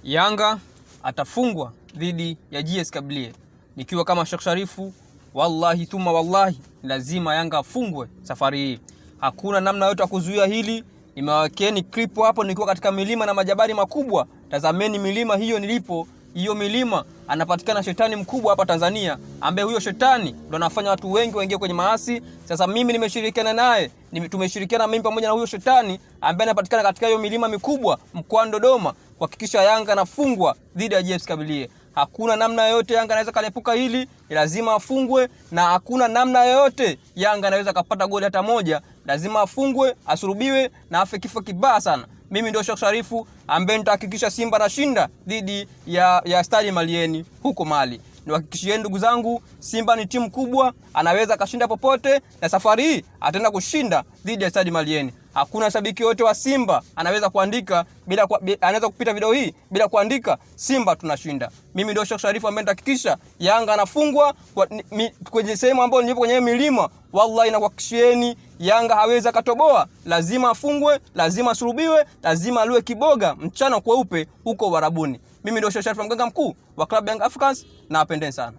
Yanga atafungwa dhidi ya GS Kabylie. Nikiwa kama Sheikh Sharifu, wallahi thumma wallahi, lazima Yanga afungwe safari hii. Hakuna namna yote ya kuzuia hili. Nimewawekeni clip hapo nikiwa katika milima na majabali makubwa. Tazameni milima hiyo nilipo. Hiyo milima anapatikana shetani mkubwa hapa Tanzania, ambaye huyo shetani ndo anafanya watu wengi waingie kwenye maasi. Sasa mimi nimeshirikiana naye, tumeshirikiana mimi pamoja na huyo shetani ambaye anapatikana katika hiyo milima mikubwa mkoani Dodoma kuhakikisha Yanga anafungwa dhidi ya GS Kabylie. Hakuna namna yoyote Yanga anaweza kalepuka hili, lazima afungwe, na hakuna namna yoyote Yanga anaweza kapata goli hata moja. Lazima afungwe, asurubiwe na afe kifo kibaya sana. Mimi ndio Sheikh Sharifu ambaye nitahakikisha Simba anashinda dhidi ya Stade Malien huko Mali. Niwahakikishieni ndugu zangu, Simba ni timu kubwa, anaweza kashinda popote, na safari hii ataenda kushinda dhidi ya Stade Malien. Hakuna shabiki yote wa Simba anaweza kuandika anaweza kupita video hii bila kuandika Simba tunashinda. Mimi ndio Sheikh Sharifu ambaye nitahakikisha Yanga anafungwa kwenye sehemu ambayo nipo kwenye milima. Wallahi nakuhakikishieni Yanga hawezi katoboa, lazima afungwe, lazima asurubiwe, lazima aliwe kiboga mchana kweupe huko Warabuni. Mimi ndio Sheikh Sharifu, mganga mkuu wa klabu Young Africans, na apendeni sana.